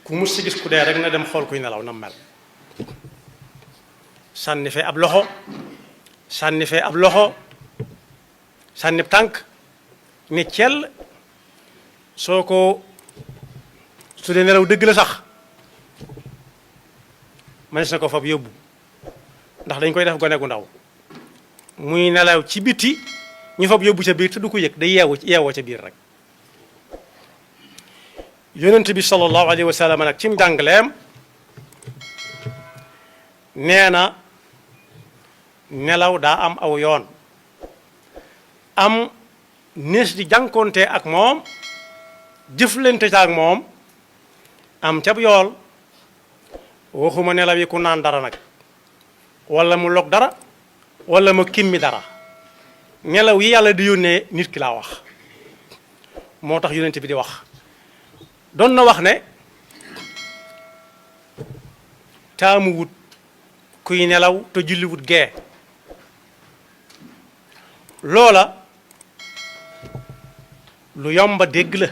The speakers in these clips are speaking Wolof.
ku mus si gis ku dee rek na dem xool kuy nelaw na mel sànni fee ab loxo sànni fee ab loxo sànni tànk ne cell soo ko su dee nelaw dëgg la sax mënees na ko fab yóbbu ndax dañ koy def gone gu ndaw muy nelaw ci biti ñu fab yóbbu ca biir te du ko yëg day yeewoo ca biir rek yonent bi sallallahu alayhi wa sallam nag ci njàngaleem nee na nelaw daa am aw yoon am nees di jànkoonte ak moom jëflante ca ak moom am cab yool waxuma nelaw yi ku naan dara nag wala mu log dara wala mu kimmi dara nelaw yi yàlla di yónnee nit ki laa wax moo tax yonent bi di wax doon na wax ne taamu wut kuy nelaw te julli wut gee loola lu yomba dégg la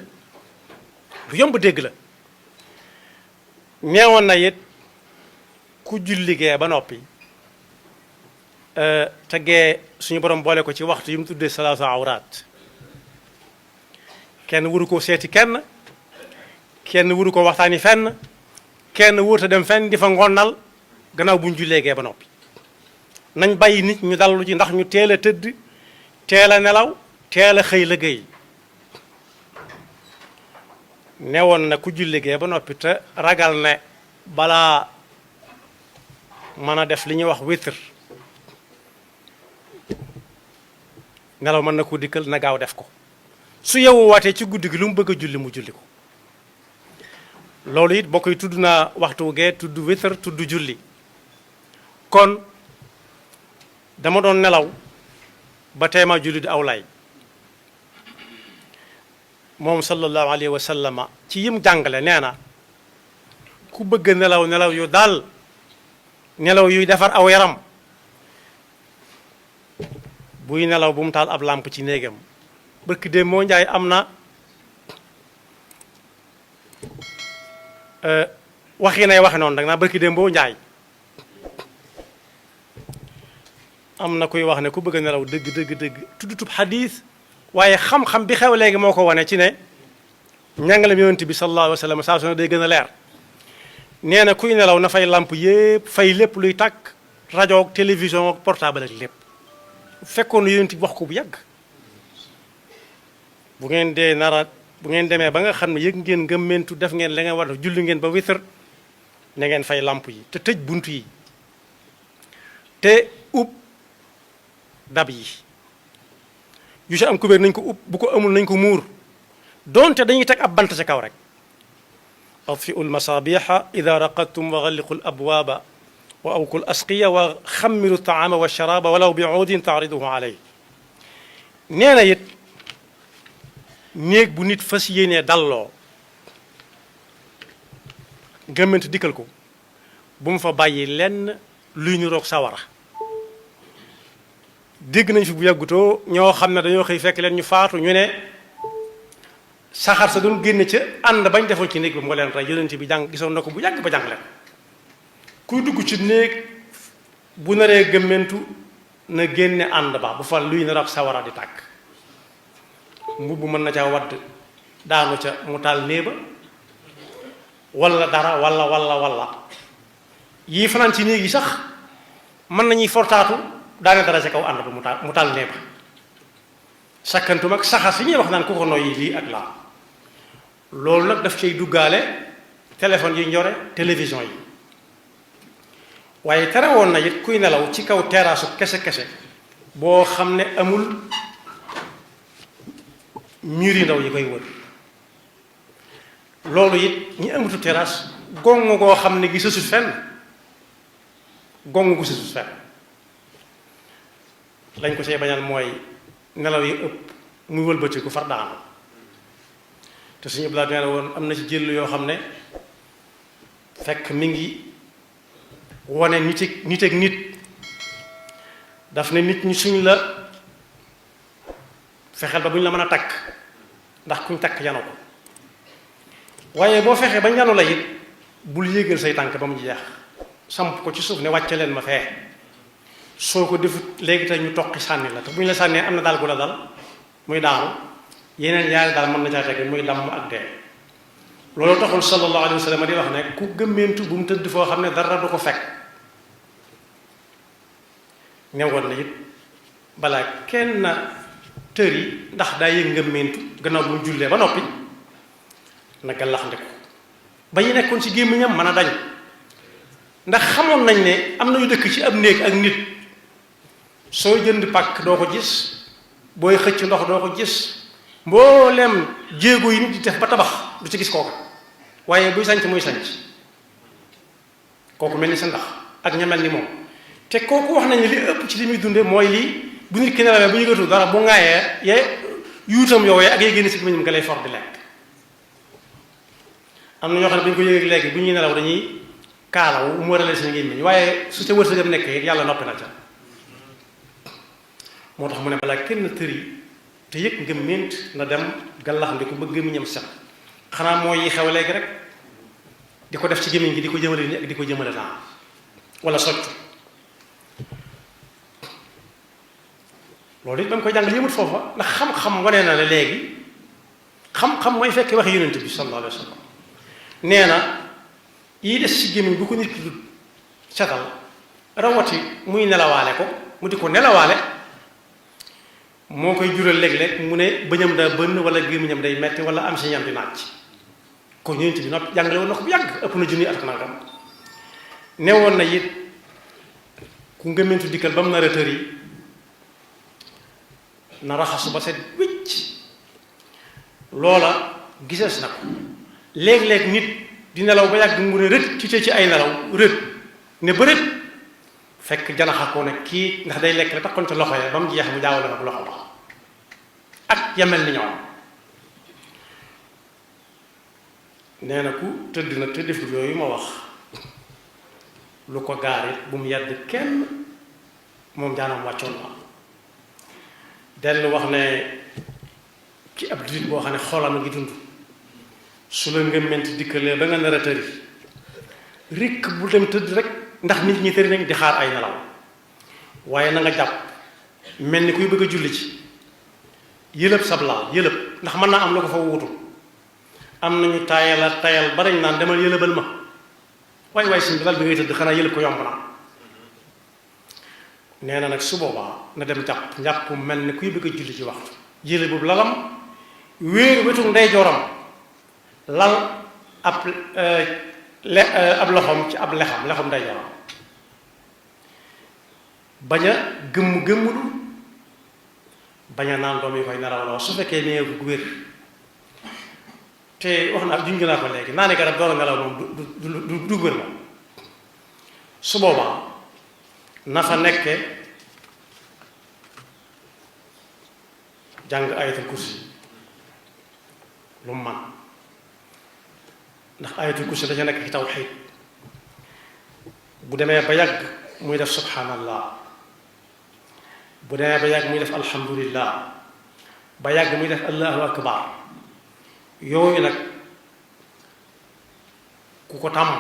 lu yomba dégg la neewoon na it ku julli gee ba noppi te gee suñu borom boole ko ci waxtu yi mu tuddee salaatu awraat kenn waru ko seeti kenn waru ko waxtaani fenn kenn wóota dem fenn di fa ngonnal gannaaw bu ñu jullee gee ba noppi nañ bàyyi nit ñu dallu ci ndax ñu teel a tëdd teel a nelaw teel a xëy liggéey newoon na ku julli gee ba noppi te ragal ne balaa mën a def li ñuy wax witr nelaw mën na ko dikkal na gaaw def ko su yewu waatee ci guddi gi lu mu bëgg a julli mu julli ko loolu it boo koy tudd naa waxtu gee tudd witr tudd julli kon dama doon nelaw ba teema julli di aw lay moom sallallahu alayhi wa sallama ci yim jàngale nee na ku bëgg nelaw nelaw yu daal nelaw yuy defar aw yaram buy nelaw bu mu taal ab làmp ci néegam barki démb moo njaay am na waxi nay waxe noonu dag naa barki démb boo njaay am na kuy wax ne ku bëgg a nelaw dëgg tuddutub xadiis waaye xam-xam bi xew léegi moo ko wane ci ne njàngalem yonent bi sallallahu alayhi wa sallam saa su ne day gën a leer nee na kuy nelaw na fay làmp yépp fay lépp luy tàkk rajo ak télévision ak portable ak lépp fekkoon na yonent bi wax ko bu yàgg bu ngeen dee nara bu ngeen demee ba nga xam ne yëg ngeen ngëmmentu def ngeen la ngeen war def julli ngeen ba witr na ngeen fay làmp yi te tëj bunt yi te ub dab yi yu ci am kubéer nañ ko ub bu ko amul nañ ko muur donte dañuy teg ab bant ca kaw rek atfiu lmasabiha ida raqadtum wa galliqu l abwaaba wa awku l asqiya wa xammiru taama wa sharaba walaw bi uudin taariduhu aley nee na it néeg bu nit fas yéenee dalloo gëmmant dikkal ko bu mu fa bàyyi lenn luy niroog sawara dégg nañ fi bu yàggutoo ñoo xam ne dañoo xëy fekk leen ñu faatu ñu ne saxaar sa doon génne ca ànd bañ defoon ci néeg bi moo leen rey yonent bi jàng gisoon na ko bu yàgg ba jàng leen kuy dugg ci néeg bu naree gëmmentu na génne ànd ba bu fa luy niroog sawara di tàkk mbubb mën na ca wadd daanu ca mu taal néeba walla dara walla yii fanaan ci néeg yi sax mën nañuy fortaatu daane dara ca kaw ànd ba mu taal néeba sakkantum ak saxaar si ñuy wax naan ku ko noyyi lii ak laa loolu nag daf cay duggaale téléphone yi njore télévision yi waaye tere woon na it kuy nelaw ci kaw teraasu kese boo xam ne amul mur yi ndaw yi koy wër loolu it ñi amatu terrasse gong goo xam ne gi sësut fenn gong gu sësut fenn lañ ko see bañal mooy nelaw yi ëpp muy wëlbatiku far daanu te suñu blaat nee na woon am na ci jël yoo xam ne fekk mi ngi wone nit ak nit daf ne nit ñi suñ la fexeel ba bu ñu la mën a takk ndax kuñ takk yanu ko waaye boo fexee ba ñanu la it bul yéegal say tànk ba mu jeex samp ko ci suuf ne wàcce leen ma fee soo ko defut léegi te ñu toqi sànni la te bu ñu la sànnee am na daal gu la dal muy daanu yeneen ñaari daal mën na caa teg muy damm ak dee loolu taxul sallallahu alayhi wa sallam di wax ne ku gëmmeentu bu mu tëdd foo xam ne dara du ko fekk newoon na it balaa kenn tër yi ndax daa yëg ngëmmeentu gannaaw bu mu jullee ba noppi na gallax ndiku ba ñu nekkoon ci gémmiñam mën a dañ ndax xamoon nañ ne am na ñu dëkk ci ab néeg ak nit soo jënd pàkk doo ko gis booy xëcc ndox doo ko gis mboolem jéego yi nit di def ba tabax du ci gis kooku waaye buy sanc muy sanc kooku mel ni sa ndax ak ña mel ni moom te kooku wax nañ ne li ëpp ci li muy dunde mooy lii bu nit ki nelawee bu yëgatu dara bu ŋaayee ye yuutam yoowee ak yee génn si gémmiñam nga lay for di lekk am na ñoo xam ne bu ñu ko yëgee léegi bu ñuy nelaw dañuy kaalawu mu warale seen gémmiñ waaye su ca wërsëgam nekk it yàlla noppi na ca moo tax mu ne balaa kenn tëri te yëg nga mént na dem gallax ndi ko ba gémmiñam set xanaa mooy yi xew léegi rek di ko def ci gémmiñ gi di ko jëmale ni ak di ko jëmale naa wala soccu loolu it ba mu koy jàngal yëmut foofa ndax xam-xam wane na la léegi xam-xam mooy fekk waxi yonent bi sallallahu alayhi wa sallam nee na yi des ci gémmiñ bu ko nit ki du setal rawati muy nelawaale ko mu di ko nelawaale moo koy jural léeg-léeg mu ne bëñam daa bënn wala gémmiñam day metti wala am si ñam di naaj ko yonent bi noppi jàngale woon na ko bu yàgg ëpp na junni at ak nangam newoon na it ku ngëmmentu dikkal ba mu nar a tër yi na raxasu ba set wicc loola gisees na ko léeg-léeg nit di nelaw ba yàgg mu ne rët ci ay nelaw rët ne ba rët fekk janaxa ko ne kii ndax day lekk la taxoon ca loxo ya ba mu jeex mu jaawale ak loxo ba ak yamel ni ñoom nee na ku tëdd nag te deful yooyu ma wax lu ko gaar it bu mu yedd kenn moom jaanam wàccoon la dellu wax ne ci ab jullit boo xam ne xolam a ngi dund su la ngëmment dikkalee ba nga nar a tëri rikk bu dem tëdd rek ndax nit ñi tëri nañ di xaar ay nelaw waaye na nga jàpp mel ni kuy bëgg a julli ci yëlëb sablal yëlëb ndax mën naa am la ko fa wuutu am nañu tayal ba dañ naan demal yëlëbal ma waaye suñ bi dal bi ngay tëdd xanaa yëlëb ko yomb na nee na nag su boobaa na dem jàpp njàpp mel ni kuy bëgg a julli ci waxtu yëlëb boobu lalam wéeru wetu ndeyjooram lal ab loxoom ci ab lexam ndeyjooram bañ a gëmmulu bañ a naan doom yi koy nelaw su fekkee nee gu wér te wax naa junj naa ko léegi naa ne garab door a nelaw moom du wér moom su boobaa na fa nekke jàng ayatul kursi lu mu man ndax ayatul kursi dañu nekk ci tawxiid bu demee ba yàgg muy def subhanallah bu demee ba yàgg muy def alhamdulillah ba yàgg muy def allahu akbar yooyu nag ku ko tàmm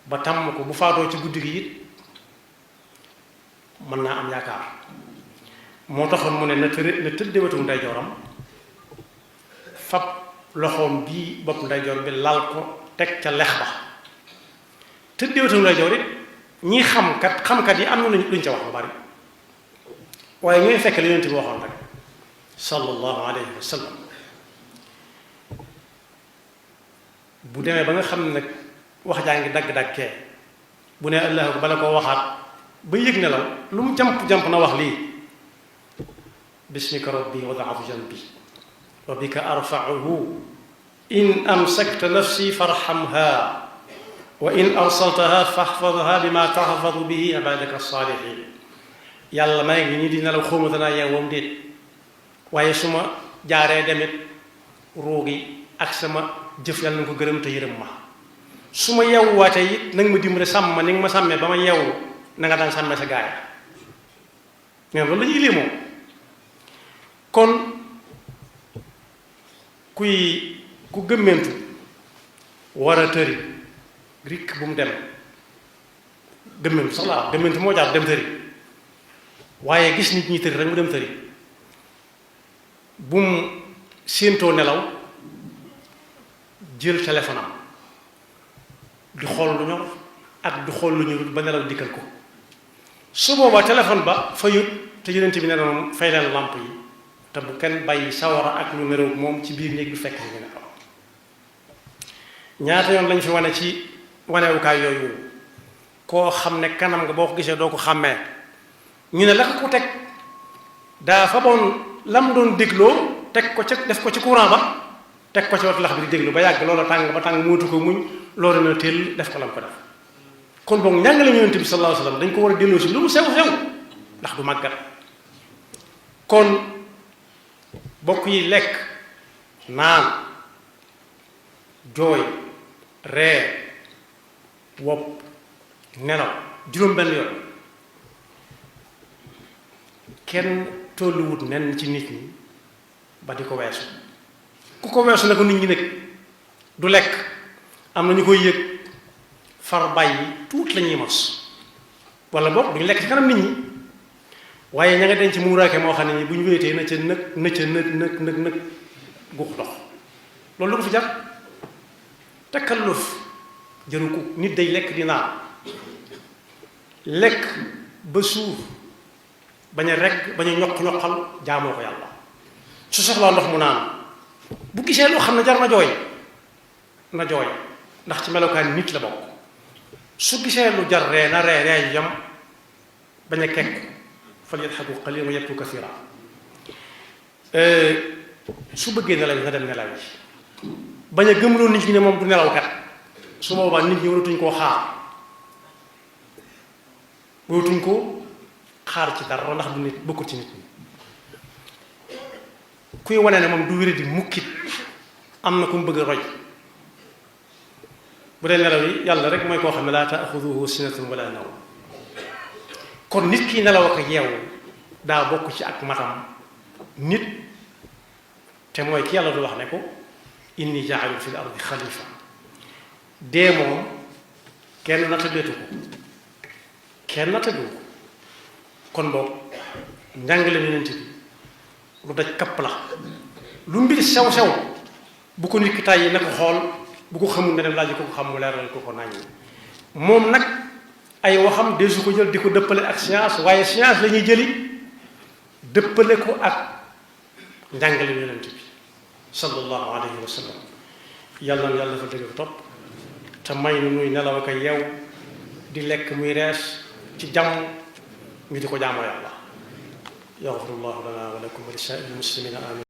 ba tàmm ko bu faatoo ci guddi gi it mën naa am yaakaar moo taxoon mu ne na tëdde wetu ndeyjooram fab loxoom bii bopp ndeyjoor bi lal ko teg ca lex ba tëdde wetu ndeyjoor it ñi xamkat yi am na luñ ca wax lu bari waaye ñooy fekk li Yonent bi waxoon rek sallallahu alayhi wa sallam bu demee ba nga xam ne nag wax jaa ngi dagg-daggee bu ne allah bala koo waxaat ba yëg ne la lu mu jamp na wax lii bismika rabbi wada'tu janbi wa bika arfa'uhu in amsakta nafsi farhamha wa in arsaltaha fahfadha bima tahfadu bihi ibadaka salihin yàlla may ngi ñi di nelaw xawma danaa yeewoom déet waaye su ma jaaree demit ruugi ak sama jëf yàlla na ko gërëm te yërëm ma su ma yeewuwaatee it nanga ma dimbale sàmm ma ni nga ma sàmmee ba ma yeewu na nga daan sàmmee sa gaaya mais loolu la ñuy lii moom kon ku gëmmentu war a tëri rikk bu mu dem gëmmentu sax laa gëmmentu moo jaar dem tëri waaye gis nit ñi tëri rek mu dem tëri bu mu séentoo nelaw jël téléphone am di xool lu ñor ak di xool lu ñorul ba nelaw dikkal ko su boobaa téléphone ba fayut te yonent bi ne na moom fay leen lamp yi te bu kenn bàyyi sawara ak lu neroog moom ci biir néeg bi fekk ñu ne ko ñaata yoon lañ fi wane ci wanewukaay yooyu koo xam ne kanam nga boo ko gisee doo ko xàmmee ñu ne la ko teg daa fa boon lam doon dégloo teg ko ca def ko ci courant ba teg ko ci wat lax bi di déglu ba yàgg loola tàng ba tàng muutu ko muñ loolu na teel def ko lam ko def kon boog njàngale yonent bi sallallahu alayhi wasallam dañ ko war a delloo si lu mu sew sew ndax du màggat kon bokk yi lekk naan jooy ree wopp nelaw juróom-benn yoon kenn tolluwut nen ci nit ñi ba di ko weesu ku ko weesu na ko nit ñi nekk du lekk am na ñu koy yëg far bàyyi tuut la ñuy mos wala boog duñu lekk ci kanam nit ñi waaye ña nga denc muuraake moo xam ne ñi bu ñu wéetee na ca nëg guux dox loolu lu ko fi jar takalluf jëru ko nit day lekk di naan lekk ba suur bañ a rekk bañ a ñoq-ñoqal jaamoo ko yàlla su soxlaa ndox mu naan bu gisee loo xam ne jar na jooy ndax ci melokaan nit la bokk su gisee lu jar ree na ree yu yam bañ a kekk fal yadhaku qalilan wa yabku kathira su bëggee nelaw nga dem nelaw yi bañ a gëmloo nit ñi ne moom du nelawkat su boobaa nit ñi waratuñ koo xaar ci dara ndax du nit bokkul ci nit ñi kuy wane ne moom du wéri di mukkit am na ku mu bëgg a roy bu dee nelaw yi yàlla rek mooy koo xam ne laa taaxuduhu sinatun wala nawm kon nit ki nelaw ak yeewu daa bokk ci ak matam nit te mooy ki yàlla du wax ne ko inni jaa'ilu fil ardi xalifa dee moom kenn nattabeetu ko kon boog njàngale yonent bi lu daj kapp la lu mbir sew-sew bu ko nit ki tàyyi na ko xool bu ko xamul nga dem laaj ko xam mu leeral ko naññi moom nag ay waxam desu ko jël di ko dëppale ak science waaye science la ñuy jëli dëppale ko ak njàngale yonent bi sallallahu alayhi wa sallam yàlla na yàlla dafa dëgg topp te may nu nuy nelaw ak yeew di lekk muy rees ci jàmm ñu di ko jaamoo yàlla yaxfirullahu lana wa lakum wa li saa'iril muslimina amin